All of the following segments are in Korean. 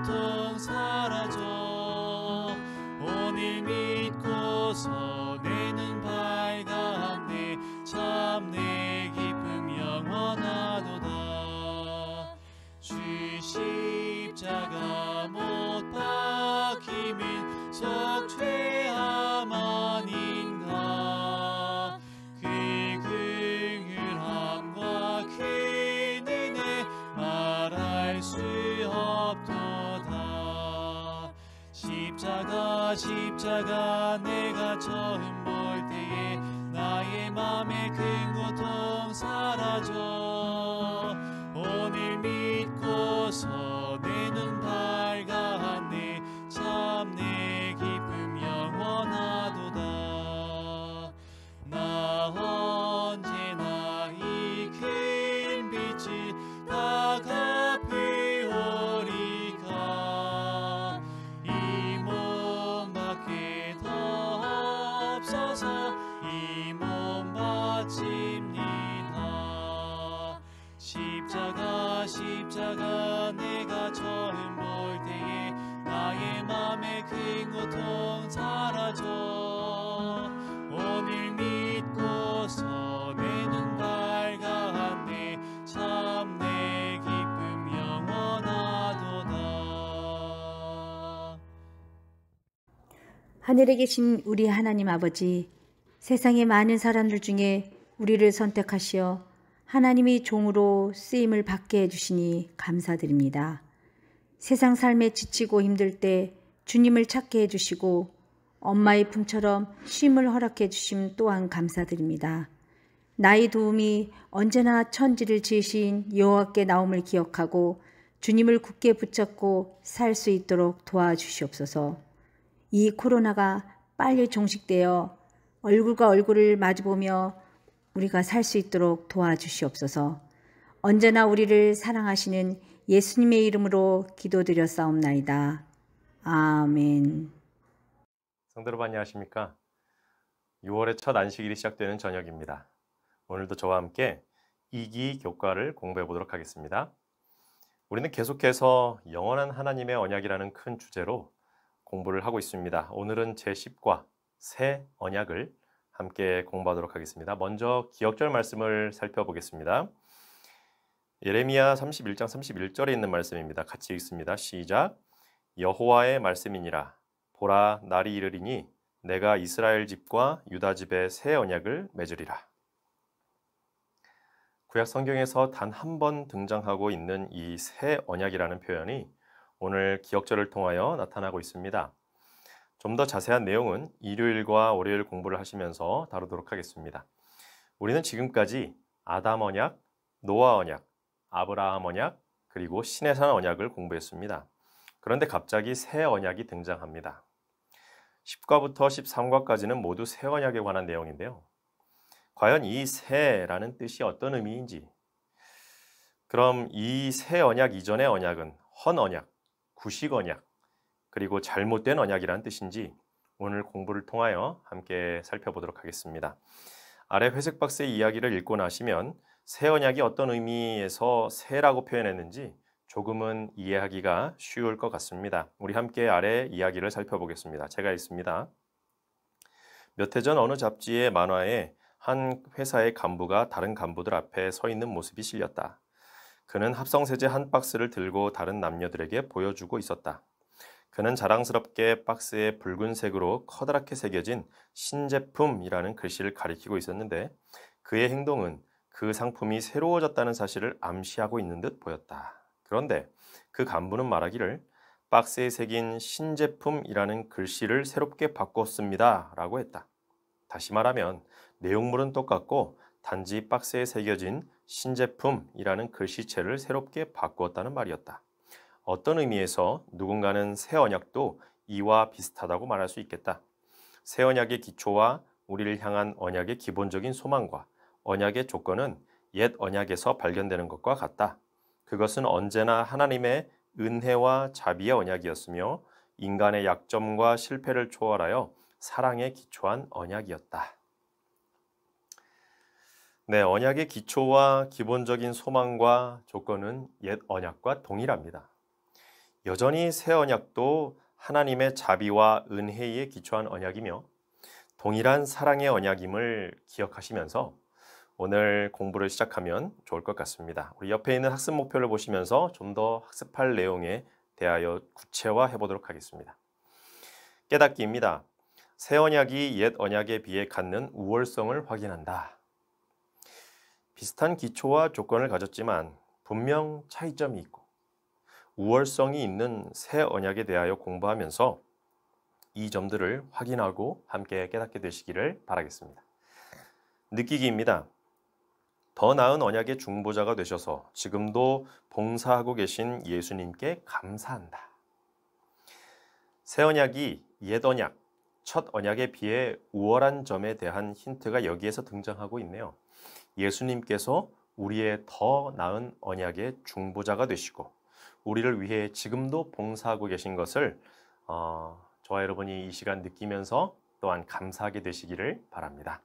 고통 사라져. 오늘 믿고서 내 눈 밝았네. 참 내 기쁨 영원하도다. 주 십자가 못 박힘은 속죄함 아닌가. 그 긍휼함과 그 은혜 말할 수 없도다. 십자가 내가 처음 볼 때에 나의 맘에 큰 고통 사라져. 오늘 믿고서 내 눈 밝았네. 참 내 기쁨 영원하도다. 나 언제나 이 큰 빛을 다 갚으오리까. 이 몸 밖에 더 없어서 이 몸 바칩니다. 십자가 내가 처음 볼 때에 나의 맘에 큰 고통 사라져. 오늘 믿고서 내 눈 밝았네. 참 내 기쁨 영원하도다. 하늘에 계신 우리 하나님 아버지, 세상의 많은 사람들 중에 우리를 선택하시어 하나님이 종으로 쓰임을 받게 해주시니 감사드립니다. 세상 삶에 지치고 힘들 때 주님을 찾게 해주시고 엄마의 품처럼 쉼을 허락해 주심 또한 감사드립니다. 나의 도움이 언제나 천지를 지으신 여호와께 나옴을 기억하고 주님을 굳게 붙잡고 살 수 있도록 도와주시옵소서. 이 코로나가 빨리 종식되어 얼굴과 얼굴을 마주보며 우리가 살 수 있도록 도와주시옵소서. 언제나 우리를 사랑하시는 예수님의 이름으로 기도드렸사옵나이다. 아멘. 성도 여러분 안녕하십니까? 6월의 첫 안식일이 시작되는 저녁입니다. 오늘도 저와 함께 2기 교과를 공부해 보도록 하겠습니다. 우리는 계속해서 영원한 하나님의 언약이라는 큰 주제로 공부를 하고 있습니다. 오늘은 제10과 새 언약을 함께 공부하도록 하겠습니다. 먼저 기억절 말씀을 살펴보겠습니다. 예레미야 31장 31절에 있는 말씀입니다. 같이 읽습니다. 시작. 여호와의 말씀이니라. 보라, 날이 이르리니 내가 이스라엘 집과 유다 집에 새 언약을 맺으리라. 구약 성경에서 단 한 번 등장하고 있는 이 새 언약이라는 표현이 오늘 기억절을 통하여 나타나고 있습니다. 좀 더 자세한 내용은 일요일과 월요일 공부를 하시면서 다루도록 하겠습니다. 우리는 지금까지 아담 언약, 노아 언약, 아브라함 언약, 그리고 시내산 언약을 공부했습니다. 그런데 갑자기 새 언약이 등장합니다. 10과부터 13과까지는 모두 새 언약에 관한 내용인데요. 과연 이 새라는 뜻이 어떤 의미인지, 그럼 이 새 언약 이전의 언약은 헌 언약, 구식 언약, 그리고 잘못된 언약이란 뜻인지 오늘 공부를 통하여 함께 살펴보도록 하겠습니다. 아래 회색 박스의 이야기를 읽고 나시면 새 언약이 어떤 의미에서 새라고 표현했는지 조금은 이해하기가 쉬울 것 같습니다. 우리 함께 아래 이야기를 살펴보겠습니다. 제가 읽습니다. 몇 해 전 어느 잡지의 만화에 한 회사의 간부가 다른 간부들 앞에 서 있는 모습이 실렸다. 그는 합성세제 한 박스를 들고 다른 남녀들에게 보여주고 있었다. 그는 자랑스럽게 박스에 붉은색으로 커다랗게 새겨진 신제품이라는 글씨를 가리키고 있었는데 그의 행동은 그 상품이 새로워졌다는 사실을 암시하고 있는 듯 보였다. 그런데 그 간부는 말하기를 박스에 새긴 신제품이라는 글씨를 새롭게 바꿨습니다 라고 했다. 다시 말하면 내용물은 똑같고 단지 박스에 새겨진 신제품이라는 글씨체를 새롭게 바꾸었다는 말이었다. 어떤 의미에서 누군가는 새 언약도 이와 비슷하다고 말할 수 있겠다. 새 언약의 기초와 우리를 향한 언약의 기본적인 소망과 언약의 조건은 옛 언약에서 발견되는 것과 같다. 그것은 언제나 하나님의 은혜와 자비의 언약이었으며 인간의 약점과 실패를 초월하여 사랑에 기초한 언약이었다. 네, 언약의 기초와 기본적인 소망과 조건은 옛 언약과 동일합니다. 여전히 새 언약도 하나님의 자비와 은혜에 기초한 언약이며 동일한 사랑의 언약임을 기억하시면서 오늘 공부를 시작하면 좋을 것 같습니다. 우리 옆에 있는 학습 목표를 보시면서 좀 더 학습할 내용에 대하여 구체화해 보도록 하겠습니다. 깨닫기입니다. 새 언약이 옛 언약에 비해 갖는 우월성을 확인한다. 비슷한 기초와 조건을 가졌지만 분명 차이점이 있고 우월성이 있는 새 언약에 대하여 공부하면서 이 점들을 확인하고 함께 깨닫게 되시기를 바라겠습니다. 느끼기입니다. 더 나은 언약의 중보자가 되셔서 지금도 봉사하고 계신 예수님께 감사한다. 새 언약이 옛 언약, 첫 언약에 비해 우월한 점에 대한 힌트가 여기에서 등장하고 있네요. 예수님께서 우리의 더 나은 언약의 중보자가 되시고 우리를 위해 지금도 봉사하고 계신 것을 저와 여러분이 이 시간 느끼면서 또한 감사하게 되시기를 바랍니다.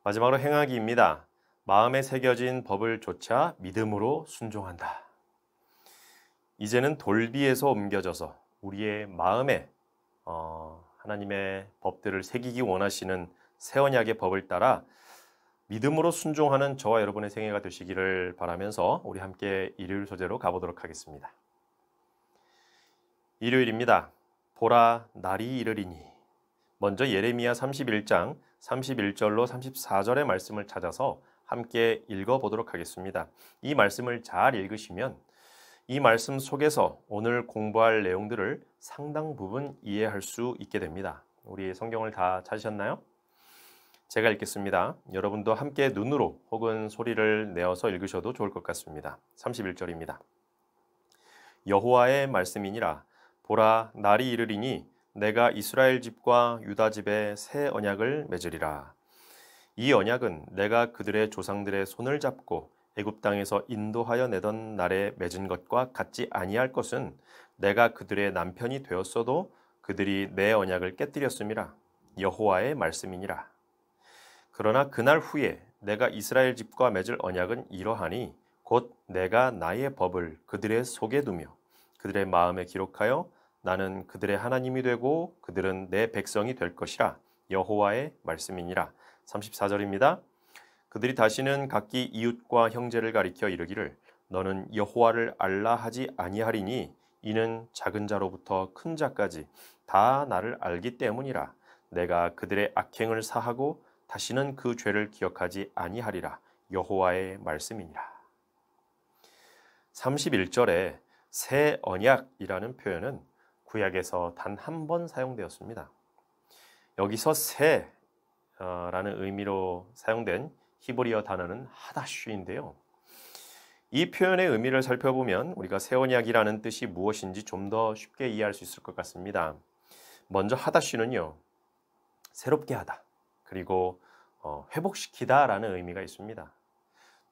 마지막으로 행하기입니다. 마음에 새겨진 법을 조차 믿음으로 순종한다. 이제는 돌비에서 옮겨져서 우리의 마음에 하나님의 법들을 새기기 원하시는 새 언약의 법을 따라 믿음으로 순종하는 저와 여러분의 생애가 되시기를 바라면서 우리 함께 일요일 소재로 가보도록 하겠습니다. 일요일입니다. 보라, 날이 이르리니. 먼저 예레미야 31장 31절로 34절의 말씀을 찾아서 함께 읽어보도록 하겠습니다. 이 말씀을 잘 읽으시면 이 말씀 속에서 오늘 공부할 내용들을 상당 부분 이해할 수 있게 됩니다. 우리 성경을 다 찾으셨나요? 제가 읽겠습니다. 여러분도 함께 눈으로 혹은 소리를 내어서 읽으셔도 좋을 것 같습니다. 31절입니다. 여호와의 말씀이니라. 보라, 날이 이르리니 내가 이스라엘 집과 유다 집에 새 언약을 맺으리라. 이 언약은 내가 그들의 조상들의 손을 잡고 애굽 땅에서 인도하여 내던 날에 맺은 것과 같지 아니할 것은 내가 그들의 남편이 되었어도 그들이 내 언약을 깨뜨렸음이라. 여호와의 말씀이니라. 그러나 그날 후에 내가 이스라엘 집과 맺을 언약은 이러하니 곧 내가 나의 법을 그들의 속에 두며 그들의 마음에 기록하여 나는 그들의 하나님이 되고 그들은 내 백성이 될 것이라. 여호와의 말씀이니라. 34절입니다. 그들이 다시는 각기 이웃과 형제를 가리켜 이르기를 너는 여호와를 알라 하지 아니하리니 이는 작은 자로부터 큰 자까지 다 나를 알기 때문이라. 내가 그들의 악행을 사하고 다시는 그 죄를 기억하지 아니하리라. 여호와의 말씀이니라. 31절에 새 언약이라는 표현은 구약에서 단 한 번 사용되었습니다. 여기서 새라는 의미로 사용된 히브리어 단어는 하다슈인데요. 이 표현의 의미를 살펴보면 우리가 새 언약이라는 뜻이 무엇인지 좀 더 쉽게 이해할 수 있을 것 같습니다. 먼저 하다슈는요, 새롭게 하다, 그리고 회복시키다 라는 의미가 있습니다.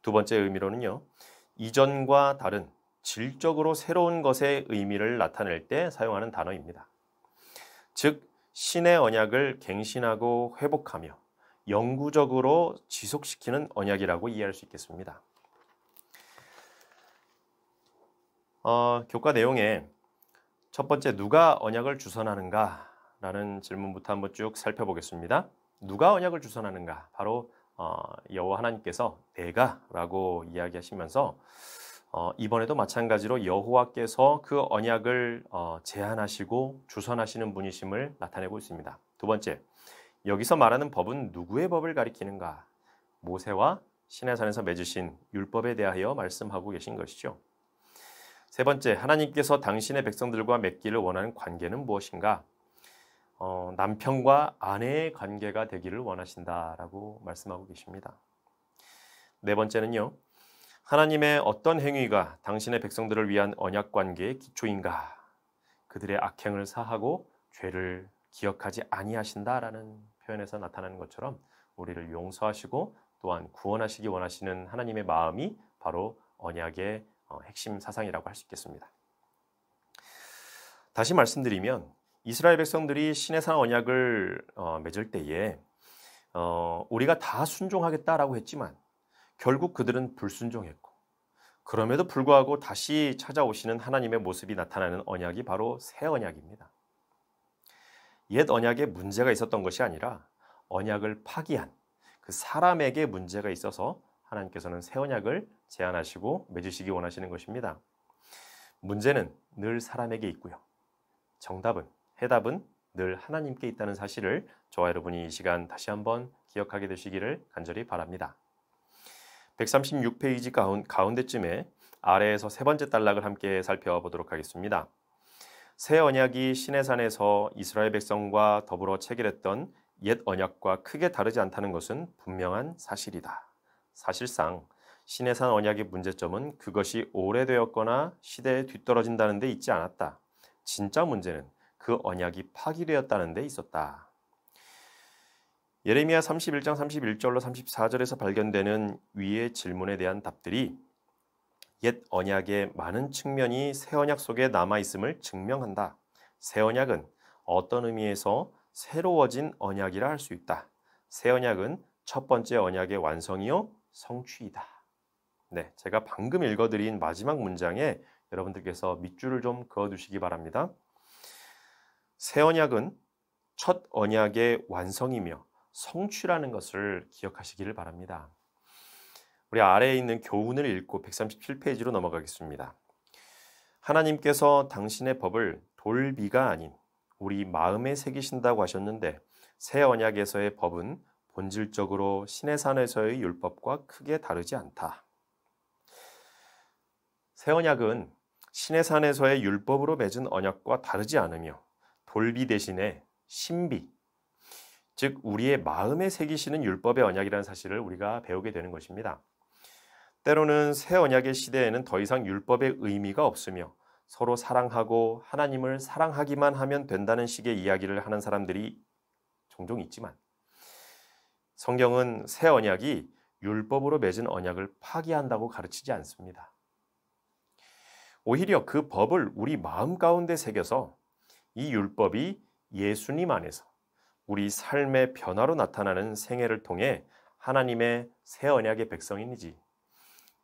두 번째 의미로는요, 이전과 다른 질적으로 새로운 것의 의미를 나타낼 때 사용하는 단어입니다. 즉, 신의 언약을 갱신하고 회복하며 영구적으로 지속시키는 언약이라고 이해할 수 있겠습니다. 교과 내용에 첫 번째, 누가 언약을 주선하는가? 라는 질문부터 한번 쭉 살펴보겠습니다. 누가 언약을 주선하는가? 바로 여호와 하나님께서 내가 라고 이야기하시면서 이번에도 마찬가지로 여호와께서 그 언약을 제안하시고 주선하시는 분이심을 나타내고 있습니다. 두 번째, 여기서 말하는 법은 누구의 법을 가리키는가? 모세와 시내산에서 맺으신 율법에 대하여 말씀하고 계신 것이죠. 세 번째, 하나님께서 당신의 백성들과 맺기를 원하는 관계는 무엇인가? 남편과 아내의 관계가 되기를 원하신다라고 말씀하고 계십니다. 네 번째는요, 하나님의 어떤 행위가 당신의 백성들을 위한 언약 관계의 기초인가? 그들의 악행을 사하고 죄를 기억하지 아니하신다라는 표현에서 나타나는 것처럼 우리를 용서하시고 또한 구원하시기 원하시는 하나님의 마음이 바로 언약의 핵심 사상이라고 할 수 있겠습니다. 다시 말씀드리면 이스라엘 백성들이 시내산 언약을 맺을 때에 우리가 다 순종하겠다라고 했지만 결국 그들은 불순종했고 그럼에도 불구하고 다시 찾아오시는 하나님의 모습이 나타나는 언약이 바로 새 언약입니다. 옛 언약에 문제가 있었던 것이 아니라 언약을 파기한 그 사람에게 문제가 있어서 하나님께서는 새 언약을 제안하시고 맺으시기 원하시는 것입니다. 문제는 늘 사람에게 있고요. 해답은 늘 하나님께 있다는 사실을 저와 여러분이 이 시간 다시 한번 기억하게 되시기를 간절히 바랍니다. 136페이지 가운데쯤에 아래에서 세 번째 단락을 함께 살펴보도록 하겠습니다. 새 언약이 시내산에서 이스라엘 백성과 더불어 체결했던 옛 언약과 크게 다르지 않다는 것은 분명한 사실이다. 사실상 시내산 언약의 문제점은 그것이 오래되었거나 시대에 뒤떨어진다는 데 있지 않았다. 진짜 문제는 그 언약이 파기되었다는 데 있었다. 예레미야 31장 31절로 34절에서 발견되는 위의 질문에 대한 답들이 옛 언약의 많은 측면이 새 언약 속에 남아있음을 증명한다. 새 언약은 어떤 의미에서 새로워진 언약이라 할 수 있다. 새 언약은 첫 번째 언약의 완성이요 성취이다. 네, 제가 방금 읽어드린 마지막 문장에 여러분들께서 밑줄을 좀 그어두시기 바랍니다. 새 언약은 첫 언약의 완성이며 성취라는 것을 기억하시기를 바랍니다. 우리 아래에 있는 교훈을 읽고 137페이지로 넘어가겠습니다. 하나님께서 당신의 법을 돌비가 아닌 우리 마음에 새기신다고 하셨는데 새 언약에서의 법은 본질적으로 시내산에서의 율법과 크게 다르지 않다. 새 언약은 시내산에서의 율법으로 맺은 언약과 다르지 않으며 돌비 대신에 신비, 즉 우리의 마음에 새기시는 율법의 언약이라는 사실을 우리가 배우게 되는 것입니다. 때로는 새 언약의 시대에는 더 이상 율법의 의미가 없으며 서로 사랑하고 하나님을 사랑하기만 하면 된다는 식의 이야기를 하는 사람들이 종종 있지만 성경은 새 언약이 율법으로 맺은 언약을 파기한다고 가르치지 않습니다. 오히려 그 법을 우리 마음 가운데 새겨서 이 율법이 예수님 안에서 우리 삶의 변화로 나타나는 생애를 통해 하나님의 새 언약의 백성인지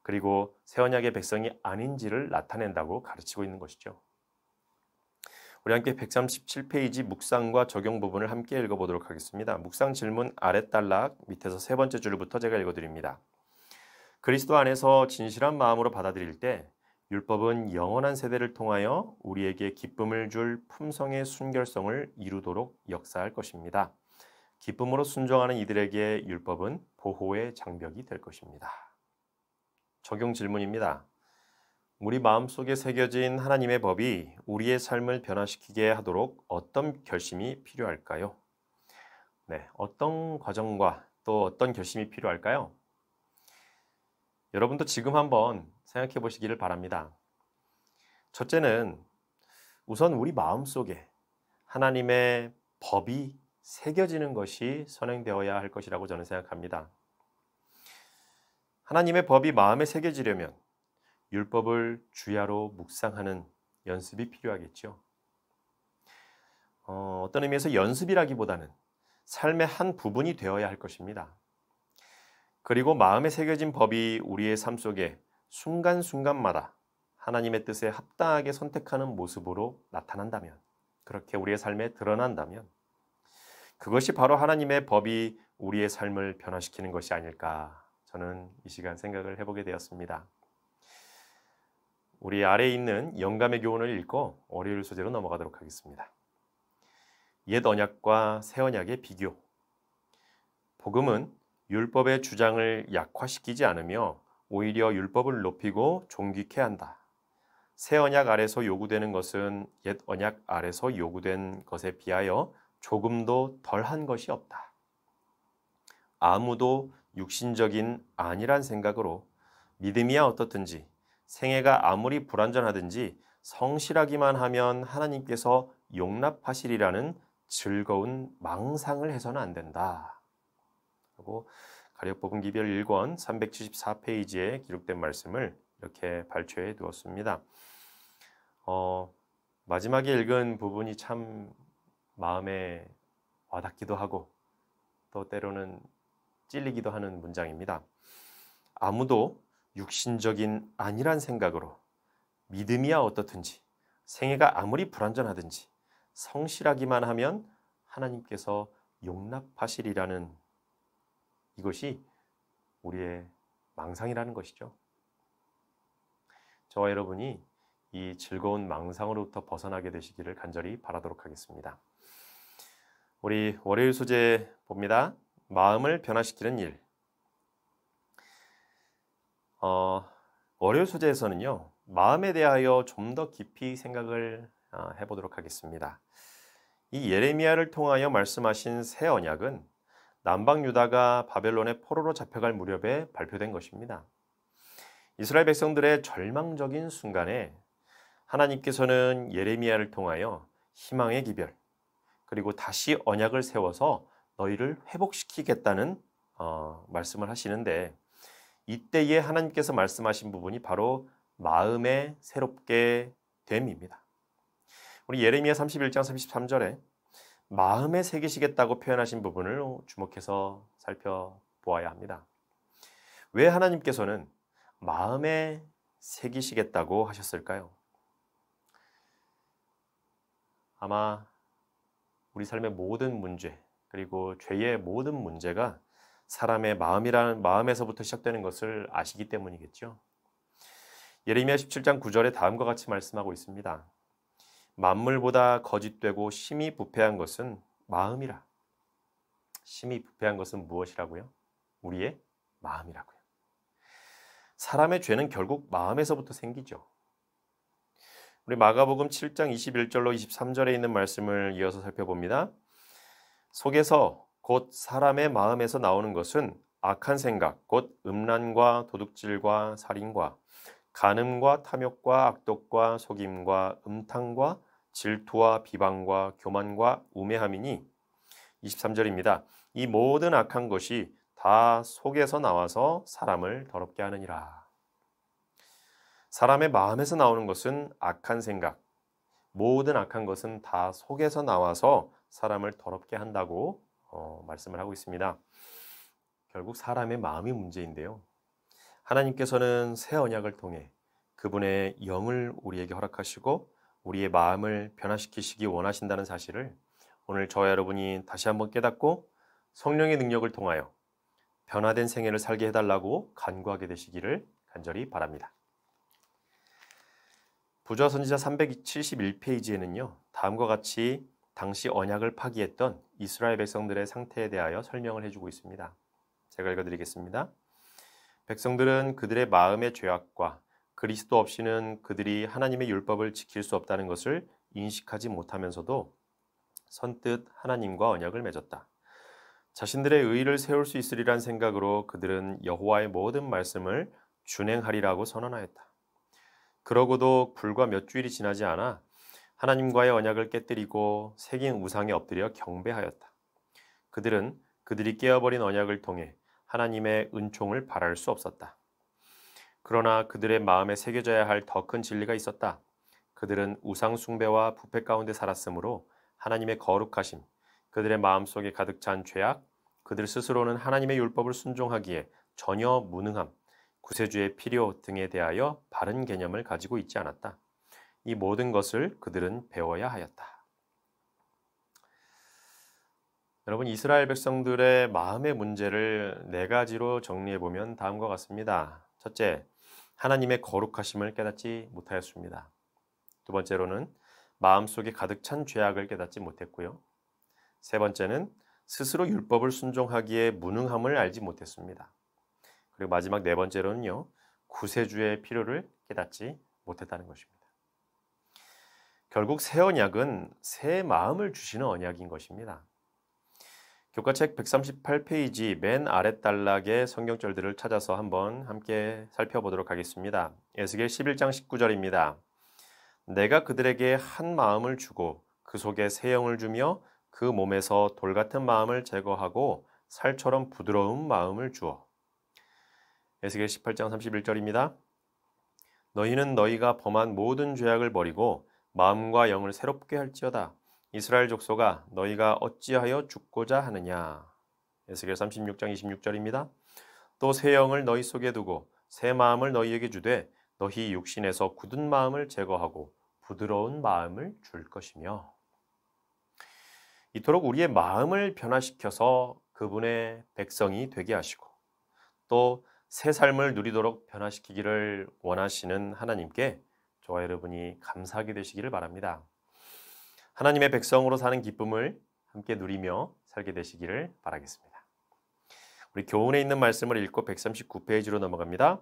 그리고 새 언약의 백성이 아닌지를 나타낸다고 가르치고 있는 것이죠. 우리 함께 137페이지 묵상과 적용 부분을 함께 읽어보도록 하겠습니다. 묵상 질문 아랫단락 밑에서 세 번째 줄부터 제가 읽어드립니다. 그리스도 안에서 진실한 마음으로 받아들일 때 율법은 영원한 세대를 통하여 우리에게 기쁨을 줄 품성의 순결성을 이루도록 역사할 것입니다. 기쁨으로 순종하는 이들에게 율법은 보호의 장벽이 될 것입니다. 적용 질문입니다. 우리 마음속에 새겨진 하나님의 법이 우리의 삶을 변화시키게 하도록 어떤 결심이 필요할까요? 네, 어떤 과정과 또 어떤 결심이 필요할까요? 여러분도 지금 한번 생각해 보시기를 바랍니다. 첫째는 우선 우리 마음속에 하나님의 법이 새겨지는 것이 선행되어야 할 것이라고 저는 생각합니다. 하나님의 법이 마음에 새겨지려면 율법을 주야로 묵상하는 연습이 필요하겠죠. 어떤 의미에서 연습이라기보다는 삶의 한 부분이 되어야 할 것입니다. 그리고 마음에 새겨진 법이 우리의 삶 속에 순간순간마다 하나님의 뜻에 합당하게 선택하는 모습으로 나타난다면, 그렇게 우리의 삶에 드러난다면 그것이 바로 하나님의 법이 우리의 삶을 변화시키는 것이 아닐까 저는 이 시간 생각을 해보게 되었습니다. 우리 아래에 있는 영감의 교훈을 읽고 월요일 소재로 넘어가도록 하겠습니다. 옛 언약과 새 언약의 비교. 복음은 율법의 주장을 약화시키지 않으며 오히려 율법을 높이고 존귀케 한다. 새 언약 아래서 요구되는 것은 옛 언약 아래서 요구된 것에 비하여 조금도 덜한 것이 없다. 아무도 육신적인 안이란 생각으로 믿음이야 어떻든지 생애가 아무리 불완전하든지 성실하기만 하면 하나님께서 용납하시리라는 즐거운 망상을 해서는 안 된다. 하고 가룟복음 기별 1권 374페이지에 기록된 말씀을 이렇게 발췌해 두었습니다. 마지막에 읽은 부분이 참 마음에 와닿기도 하고 또 때로는 찔리기도 하는 문장입니다. 아무도 육신적인 안일한 생각으로 믿음이야 어떻든지 생애가 아무리 불완전하든지 성실하기만 하면 하나님께서 용납하시리라는 이것이 우리의 망상이라는 것이죠. 저와 여러분이 이 즐거운 망상으로부터 벗어나게 되시기를 간절히 바라도록 하겠습니다. 우리 월요일 소재 봅니다. 마음을 변화시키는 일. 월요일 소재에서는요, 마음에 대하여 좀 더 깊이 생각을 해보도록 하겠습니다. 이 예레미야를 통하여 말씀하신 새 언약은 남방 유다가 바벨론의 포로로 잡혀갈 무렵에 발표된 것입니다. 이스라엘 백성들의 절망적인 순간에 하나님께서는 예레미야를 통하여 희망의 기별, 그리고 다시 언약을 세워서 너희를 회복시키겠다는 말씀을 하시는데, 이때에 하나님께서 말씀하신 부분이 바로 마음의 새롭게 됨입니다. 우리 예레미야 31장 33절에 마음에 새기시겠다고 표현하신 부분을 주목해서 살펴보아야 합니다. 왜 하나님께서는 마음에 새기시겠다고 하셨을까요? 아마 우리 삶의 모든 문제, 그리고 죄의 모든 문제가 사람의 마음에서부터 시작되는 것을 아시기 때문이겠죠. 예레미야 17장 9절에 다음과 같이 말씀하고 있습니다. 만물보다 거짓되고 심히 부패한 것은 마음이라. 심히 부패한 것은 무엇이라고요? 우리의 마음이라고요. 사람의 죄는 결국 마음에서부터 생기죠. 우리 마가복음 7장 21절로 23절에 있는 말씀을 이어서 살펴봅니다. 속에서 곧 사람의 마음에서 나오는 것은 악한 생각, 곧 음란과 도둑질과 살인과 간음과 탐욕과 악독과 속임과 음탕과 질투와 비방과 교만과 우매함이니 23절입니다. 이 모든 악한 것이 다 속에서 나와서 사람을 더럽게 하느니라. 사람의 마음에서 나오는 것은 악한 생각, 모든 악한 것은 다 속에서 나와서 사람을 더럽게 한다고 말씀을 하고 있습니다. 결국 사람의 마음이 문제인데요. 하나님께서는 새 언약을 통해 그분의 영을 우리에게 허락하시고 우리의 마음을 변화시키시기 원하신다는 사실을 오늘 저와 여러분이 다시 한번 깨닫고 성령의 능력을 통하여 변화된 생애를 살게 해달라고 간구하게 되시기를 간절히 바랍니다. 부조화 선지자 371페이지에는요, 다음과 같이 당시 언약을 파기했던 이스라엘 백성들의 상태에 대하여 설명을 해주고 있습니다. 제가 읽어드리겠습니다. 백성들은 그들의 마음의 죄악과 그리스도 없이는 그들이 하나님의 율법을 지킬 수 없다는 것을 인식하지 못하면서도 선뜻 하나님과 언약을 맺었다. 자신들의 의의를 세울 수 있으리란 생각으로 그들은 여호와의 모든 말씀을 준행하리라고 선언하였다. 그러고도 불과 몇 주일이 지나지 않아 하나님과의 언약을 깨뜨리고 새긴 우상에 엎드려 경배하였다. 그들은 그들이 깨어버린 언약을 통해 하나님의 은총을 바랄 수 없었다. 그러나 그들의 마음에 새겨져야 할 더 큰 진리가 있었다. 그들은 우상 숭배와 부패 가운데 살았으므로 하나님의 거룩하심, 그들의 마음속에 가득 찬 죄악, 그들 스스로는 하나님의 율법을 순종하기에 전혀 무능함, 구세주의 필요 등에 대하여 바른 개념을 가지고 있지 않았다. 이 모든 것을 그들은 배워야 하였다. 여러분, 이스라엘 백성들의 마음의 문제를 네 가지로 정리해보면 다음과 같습니다. 첫째, 하나님의 거룩하심을 깨닫지 못하였습니다. 두 번째로는 마음속에 가득 찬 죄악을 깨닫지 못했고요. 세 번째는 스스로 율법을 순종하기에 무능함을 알지 못했습니다. 그리고 마지막 네 번째로는요, 구세주의 필요를 깨닫지 못했다는 것입니다. 결국 새 언약은 새 마음을 주시는 언약인 것입니다. 교과책 138페이지 맨 아랫 단락의 성경절들을 찾아서 한번 함께 살펴보도록 하겠습니다. 에스겔 11장 19절입니다. 내가 그들에게 한 마음을 주고 그 속에 새 영을 주며 그 몸에서 돌 같은 마음을 제거하고 살처럼 부드러운 마음을 주어. 에스겔 18장 31절입니다. 너희는 너희가 범한 모든 죄악을 버리고 마음과 영을 새롭게 할지어다. 이스라엘 족속아, 너희가 어찌하여 죽고자 하느냐. 에스겔 36장 26절입니다. 또 새 영을 너희 속에 두고 새 마음을 너희에게 주되 너희 육신에서 굳은 마음을 제거하고 부드러운 마음을 줄 것이며 이토록 우리의 마음을 변화시켜서 그분의 백성이 되게 하시고 또 새 삶을 누리도록 변화시키기를 원하시는 하나님께 저와 여러분이 감사하게 되시기를 바랍니다. 하나님의 백성으로 사는 기쁨을 함께 누리며 살게 되시기를 바라겠습니다. 우리 교훈에 있는 말씀을 읽고 139페이지로 넘어갑니다.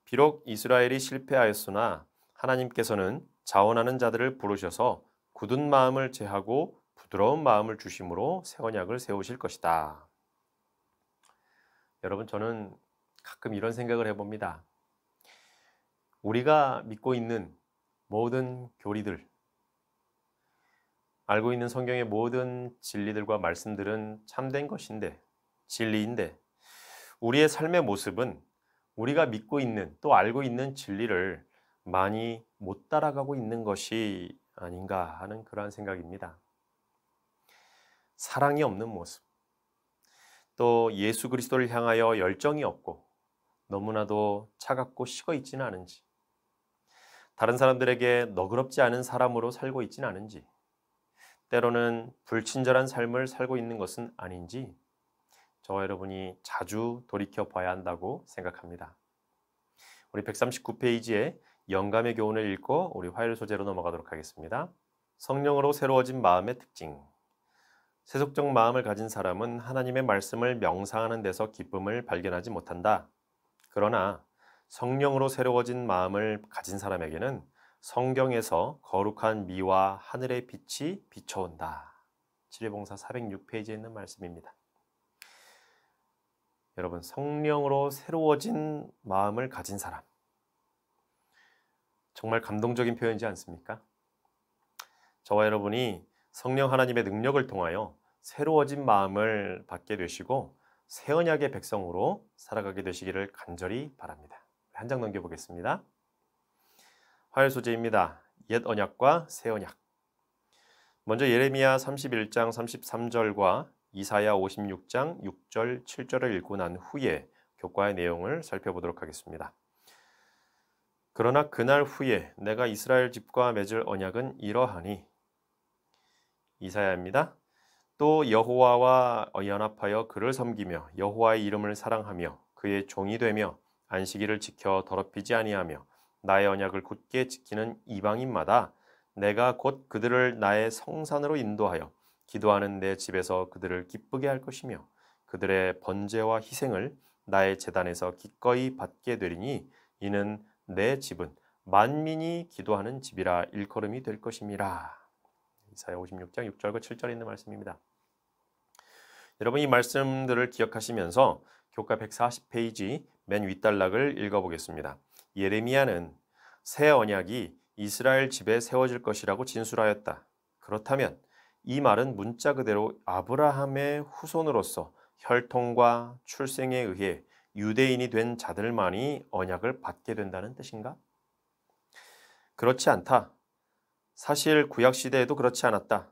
비록 이스라엘이 실패하였으나 하나님께서는 자원하는 자들을 부르셔서 굳은 마음을 제하고 부드러운 마음을 주심으로 새 언약을 세우실 것이다. 여러분, 저는 가끔 이런 생각을 해봅니다. 우리가 믿고 있는 모든 교리들, 알고 있는 성경의 모든 진리들과 말씀들은 참된 것인데, 진리인데 우리의 삶의 모습은 우리가 믿고 있는 또 알고 있는 진리를 많이 못 따라가고 있는 것이 아닌가 하는 그러한 생각입니다. 사랑이 없는 모습, 또 예수 그리스도를 향하여 열정이 없고 너무나도 차갑고 식어 있지는 않은지, 다른 사람들에게 너그럽지 않은 사람으로 살고 있지는 않은지, 때로는 불친절한 삶을 살고 있는 것은 아닌지 저와 여러분이 자주 돌이켜 봐야 한다고 생각합니다. 우리 139페이지에 영감의 교훈을 읽고 우리 화요일 소재로 넘어가도록 하겠습니다. 성령으로 새로워진 마음의 특징. 세속적 마음을 가진 사람은 하나님의 말씀을 명상하는 데서 기쁨을 발견하지 못한다. 그러나 성령으로 새로워진 마음을 가진 사람에게는 성경에서 거룩한 미와 하늘의 빛이 비춰온다. 지뢰봉사 406페이지에 있는 말씀입니다. 여러분, 성령으로 새로워진 마음을 가진 사람, 정말 감동적인 표현이지 않습니까? 저와 여러분이 성령 하나님의 능력을 통하여 새로워진 마음을 받게 되시고 새 언약의 백성으로 살아가게 되시기를 간절히 바랍니다. 한 장 넘겨보겠습니다. 화요일 소재입니다. 옛 언약과 새 언약. 먼저 예레미야 31장 33절과 이사야 56장 6절 7절을 읽고 난 후에 교과의 내용을 살펴보도록 하겠습니다. 그러나 그날 후에 내가 이스라엘 집과 맺을 언약은 이러하니, 이사야입니다. 또 여호와와 연합하여 그를 섬기며 여호와의 이름을 사랑하며 그의 종이 되며 안식일을 지켜 더럽히지 아니하며 나의 언약을 굳게 지키는 이방인마다 내가 곧 그들을 나의 성산으로 인도하여 기도하는 내 집에서 그들을 기쁘게 할 것이며 그들의 번제와 희생을 나의 제단에서 기꺼이 받게 되리니 이는 내 집은 만민이 기도하는 집이라 일컬음이 될 것임이라. 이사야 56장 6절과 7절에 있는 말씀입니다. 여러분, 이 말씀들을 기억하시면서 교과 140페이지 맨 윗단락을 읽어보겠습니다. 예레미야는 새 언약이 이스라엘 집에 세워질 것이라고 진술하였다. 그렇다면 이 말은 문자 그대로 아브라함의 후손으로서 혈통과 출생에 의해 유대인이 된 자들만이 언약을 받게 된다는 뜻인가? 그렇지 않다. 사실 구약 시대에도 그렇지 않았다.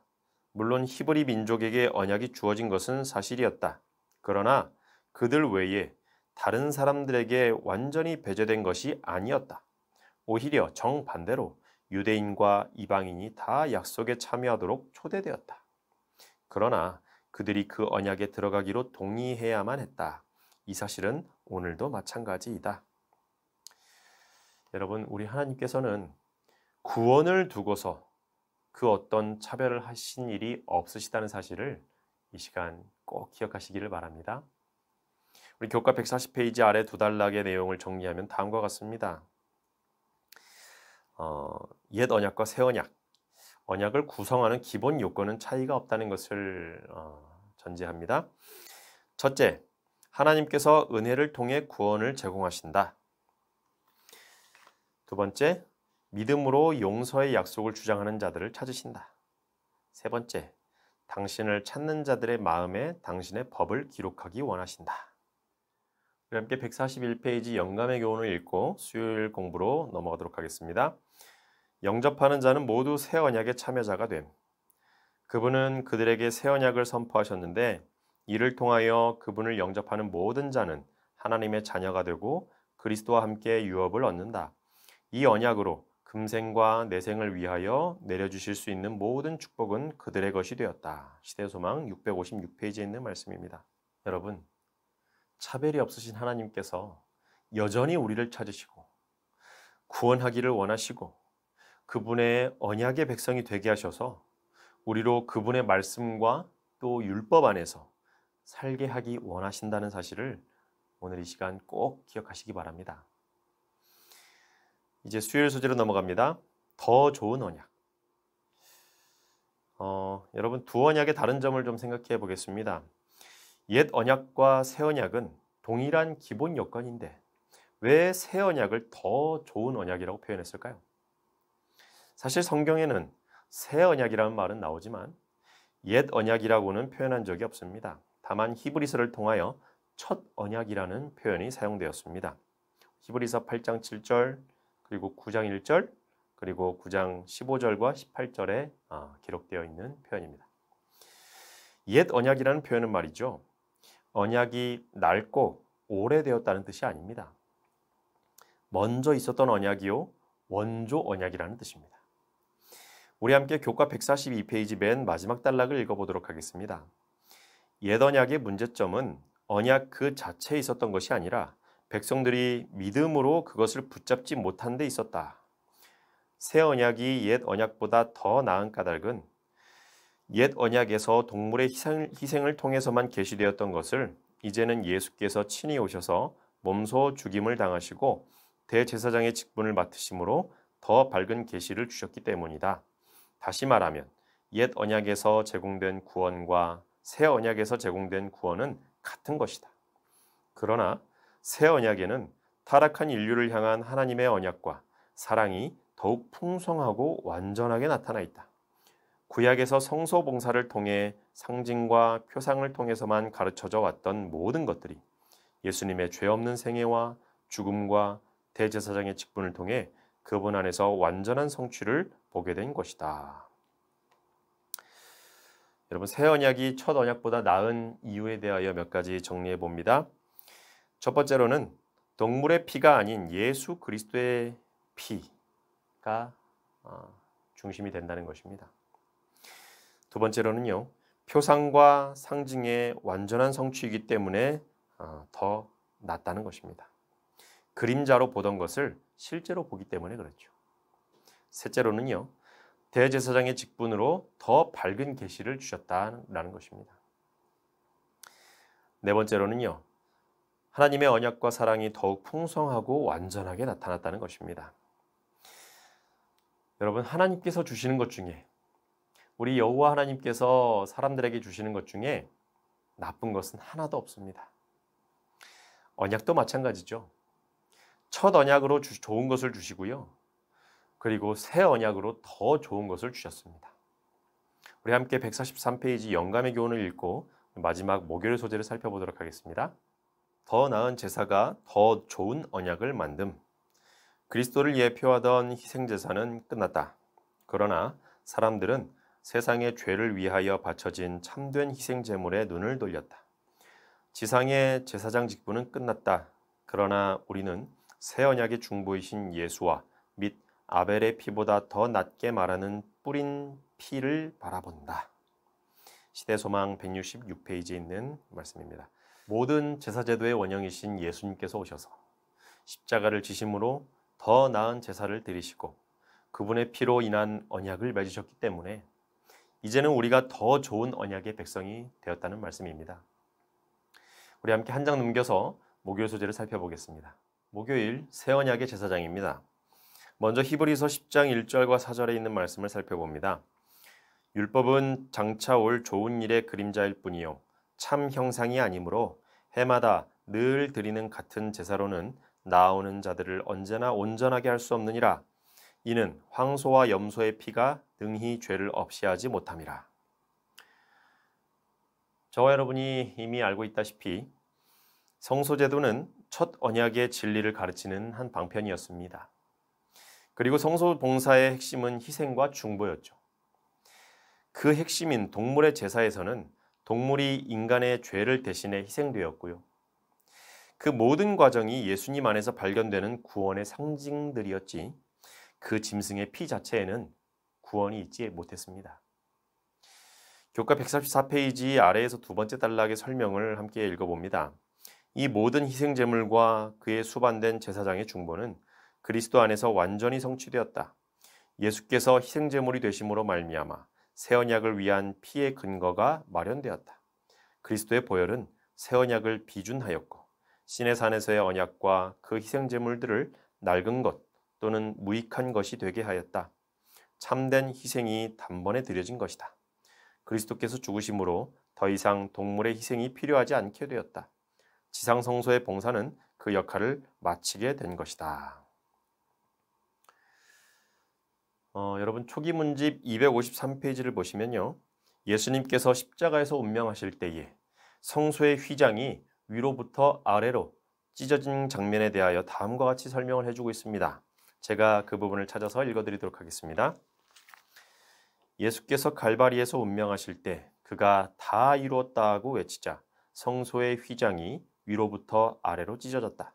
물론 히브리 민족에게 언약이 주어진 것은 사실이었다. 그러나 그들 외에 다른 사람들에게 완전히 배제된 것이 아니었다. 오히려 정반대로 유대인과 이방인이 다 약속에 참여하도록 초대되었다. 그러나 그들이 그 언약에 들어가기로 동의해야만 했다. 이 사실은 오늘도 마찬가지이다. 여러분, 우리 하나님께서는 구원을 두고서 그 어떤 차별을 하신 일이 없으시다는 사실을 이 시간 꼭 기억하시기를 바랍니다. 우리 교과 140페이지 아래 두 단락의 내용을 정리하면 다음과 같습니다. 옛 언약과 새 언약, 언약을 구성하는 기본 요건은 차이가 없다는 것을 전제합니다. 첫째, 하나님께서 은혜를 통해 구원을 제공하신다. 두 번째, 믿음으로 용서의 약속을 주장하는 자들을 찾으신다. 세 번째, 당신을 찾는 자들의 마음에 당신의 법을 기록하기 원하신다. 우리 함께 141페이지 영감의 교훈을 읽고 수요일 공부로 넘어가도록 하겠습니다. 영접하는 자는 모두 새 언약의 참여자가 됨. 그분은 그들에게 새 언약을 선포하셨는데 이를 통하여 그분을 영접하는 모든 자는 하나님의 자녀가 되고 그리스도와 함께 유업을 얻는다. 이 언약으로 금생과 내생을 위하여 내려주실 수 있는 모든 축복은 그들의 것이 되었다. 시대소망 656페이지에 있는 말씀입니다. 여러분, 차별이 없으신 하나님께서 여전히 우리를 찾으시고 구원하기를 원하시고 그분의 언약의 백성이 되게 하셔서 우리로 그분의 말씀과 또 율법 안에서 살게 하기 원하신다는 사실을 오늘 이 시간 꼭 기억하시기 바랍니다. 이제 수요일 소재로 넘어갑니다. 더 좋은 언약. 여러분 두 언약의 다른 점을 좀 생각해 보겠습니다. 옛 언약과 새 언약은 동일한 기본 요건인데 왜 새 언약을 더 좋은 언약이라고 표현했을까요? 사실 성경에는 새 언약이라는 말은 나오지만 옛 언약이라고는 표현한 적이 없습니다. 다만 히브리서를 통하여 첫 언약이라는 표현이 사용되었습니다. 히브리서 8장 7절 그리고 9장 1절 그리고 9장 15절과 18절에 기록되어 있는 표현입니다. 옛 언약이라는 표현은 말이죠. 언약이 낡고 오래되었다는 뜻이 아닙니다. 먼저 있었던 언약이요 원조 언약이라는 뜻입니다. 우리 함께 교과 142페이지 맨 마지막 단락을 읽어보도록 하겠습니다. 옛 언약의 문제점은 언약 그 자체에 있었던 것이 아니라 백성들이 믿음으로 그것을 붙잡지 못한 데 있었다. 새 언약이 옛 언약보다 더 나은 까닭은 옛 언약에서 동물의 희생을 통해서만 계시되었던 것을 이제는 예수께서 친히 오셔서 몸소 죽임을 당하시고 대제사장의 직분을 맡으심으로 더 밝은 계시를 주셨기 때문이다. 다시 말하면 옛 언약에서 제공된 구원과 새 언약에서 제공된 구원은 같은 것이다. 그러나 새 언약에는 타락한 인류를 향한 하나님의 언약과 사랑이 더욱 풍성하고 완전하게 나타나 있다. 구약에서 성소 봉사를 통해 상징과 표상을 통해서만 가르쳐져 왔던 모든 것들이 예수님의 죄 없는 생애와 죽음과 대제사장의 직분을 통해 그분 안에서 완전한 성취를 보게 된 것이다. 여러분, 새 언약이 첫 언약보다 나은 이유에 대하여 몇 가지 정리해 봅니다. 첫 번째로는 동물의 피가 아닌 예수 그리스도의 피가 중심이 된다는 것입니다. 두 번째로는요, 표상과 상징의 완전한 성취이기 때문에 더 낫다는 것입니다. 그림자로 보던 것을 실제로 보기 때문에 그렇죠. 셋째로는요, 대제사장의 직분으로 더 밝은 계시를 주셨다는 것입니다. 네 번째로는요, 하나님의 언약과 사랑이 더욱 풍성하고 완전하게 나타났다는 것입니다. 여러분, 하나님께서 주시는 것 중에 우리 여호와 하나님께서 사람들에게 주시는 것 중에 나쁜 것은 하나도 없습니다. 언약도 마찬가지죠. 첫 언약으로 좋은 것을 주시고요. 그리고 새 언약으로 더 좋은 것을 주셨습니다. 우리 함께 143페이지 영감의 교훈을 읽고 마지막 목요일 소재를 살펴보도록 하겠습니다. 더 나은 제사가 더 좋은 언약을 만듦. 그리스도를 예표하던 희생제사는 끝났다. 그러나 사람들은 세상의 죄를 위하여 바쳐진 참된 희생제물에 눈을 돌렸다. 지상의 제사장 직분은 끝났다. 그러나 우리는 새 언약의 중보이신 예수와 및 아벨의 피보다 더 낫게 말하는 뿌린 피를 바라본다. 시대소망 166페이지에 있는 말씀입니다. 모든 제사제도의 원형이신 예수님께서 오셔서 십자가를 지심으로 더 나은 제사를 드리시고 그분의 피로 인한 언약을 맺으셨기 때문에 이제는 우리가 더 좋은 언약의 백성이 되었다는 말씀입니다. 우리 함께 한 장 넘겨서 목요일 소재를 살펴보겠습니다. 목요일 새 언약의 제사장입니다. 먼저 히브리서 10장 1절과 4절에 있는 말씀을 살펴봅니다. 율법은 장차 올 좋은 일의 그림자일 뿐이요 참 형상이 아니므로 해마다 늘 드리는 같은 제사로는 나아오는 자들을 언제나 온전하게 할 수 없느니라. 이는 황소와 염소의 피가 능히 죄를 없이 하지 못함이라. 저와 여러분이 이미 알고 있다시피 성소제도는 첫 언약의 진리를 가르치는 한 방편이었습니다. 그리고 성소 봉사의 핵심은 희생과 중보였죠. 그 핵심인 동물의 제사에서는 동물이 인간의 죄를 대신해 희생되었고요. 그 모든 과정이 예수님 안에서 발견되는 구원의 상징들이었지 그 짐승의 피 자체에는 구원이 있지 못했습니다. 교과 134페이지 아래에서 두 번째 단락의 설명을 함께 읽어봅니다. 이 모든 희생제물과 그에 수반된 제사장의 중보는 그리스도 안에서 완전히 성취되었다. 예수께서 희생제물이 되심으로 말미암아 새 언약을 위한 피의 근거가 마련되었다. 그리스도의 보혈은 새 언약을 비준하였고 시내산에서의 언약과 그 희생제물들을 낡은 것 또는 무익한 것이 되게 하였다. 참된 희생이 단번에 드려진 것이다. 그리스도께서 죽으심으로 더 이상 동물의 희생이 필요하지 않게 되었다. 지상성소의 봉사는 그 역할을 마치게 된 것이다. 여러분 초기 문집 253페이지를 보시면요. 예수님께서 십자가에서 운명하실 때에 성소의 휘장이 위로부터 아래로 찢어진 장면에 대하여 다음과 같이 설명을 해주고 있습니다. 제가 그 부분을 찾아서 읽어드리도록 하겠습니다. 예수께서 갈바리에서 운명하실 때 그가 다 이루었다고 외치자 성소의 휘장이 위로부터 아래로 찢어졌다.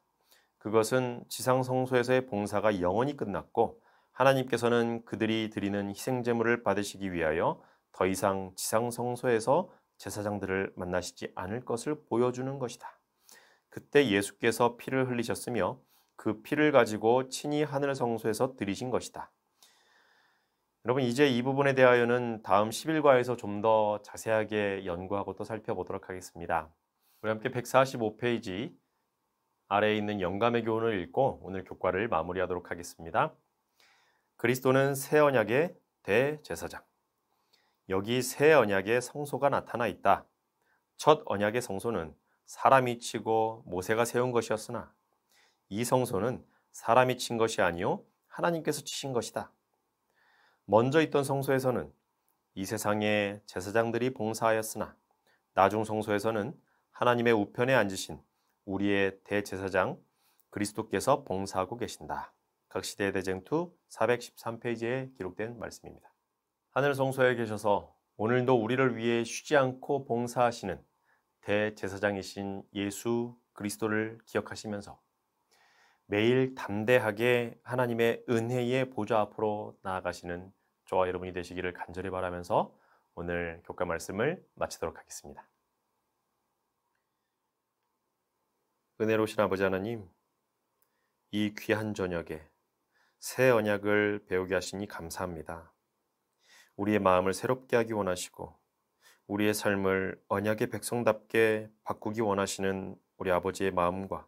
그것은 지상 성소에서의 봉사가 영원히 끝났고 하나님께서는 그들이 드리는 희생제물을 받으시기 위하여 더 이상 지상 성소에서 제사장들을 만나시지 않을 것을 보여주는 것이다. 그때 예수께서 피를 흘리셨으며 그 피를 가지고 친히 하늘 성소에서 드리신 것이다. 여러분 이제 이 부분에 대하여는 다음 11과에서 좀 더 자세하게 연구하고 또 살펴보도록 하겠습니다. 우리 함께 145페이지 아래에 있는 영감의 교훈을 읽고 오늘 교과를 마무리하도록 하겠습니다. 그리스도는 새 언약의 대제사장. 여기 새 언약의 성소가 나타나 있다. 첫 언약의 성소는 사람이 치고 모세가 세운 것이었으나 이 성소는 사람이 친 것이 아니요 하나님께서 치신 것이다. 먼저 있던 성소에서는 이 세상의 제사장들이 봉사하였으나 나중 성소에서는 하나님의 우편에 앉으신 우리의 대제사장 그리스도께서 봉사하고 계신다. 각시대의 대쟁투 413페이지에 기록된 말씀입니다. 하늘 성소에 계셔서 오늘도 우리를 위해 쉬지 않고 봉사하시는 대제사장이신 예수 그리스도를 기억하시면서 매일 담대하게 하나님의 은혜의 보좌 앞으로 나아가시는 저와 여러분이 되시기를 간절히 바라면서 오늘 교과 말씀을 마치도록 하겠습니다. 은혜로우신 아버지 하나님, 이 귀한 저녁에 새 언약을 배우게 하시니 감사합니다. 우리의 마음을 새롭게 하기 원하시고 우리의 삶을 언약의 백성답게 바꾸기 원하시는 우리 아버지의 마음과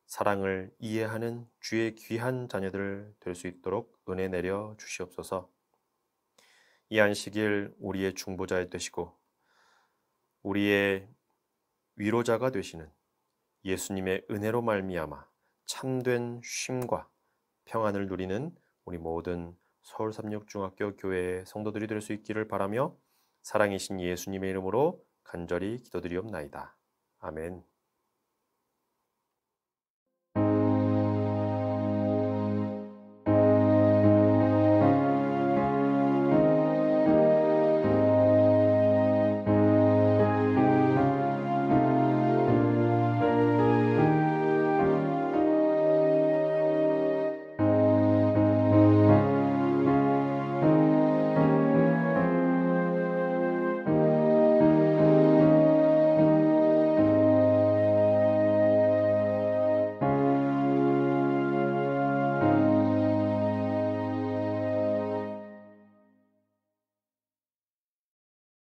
사랑을 이해하는 주의 귀한 자녀들 될 수 있도록 은혜 내려 주시옵소서. 이 안식일 우리의 중보자 되시고 우리의 위로자가 되시는 예수님의 은혜로 말미암아 참된 쉼과 평안을 누리는 우리 모든 서울삼육중학교 교회의 성도들이 될 수 있기를 바라며 사랑이신 예수님의 이름으로 간절히 기도드리옵나이다. 아멘.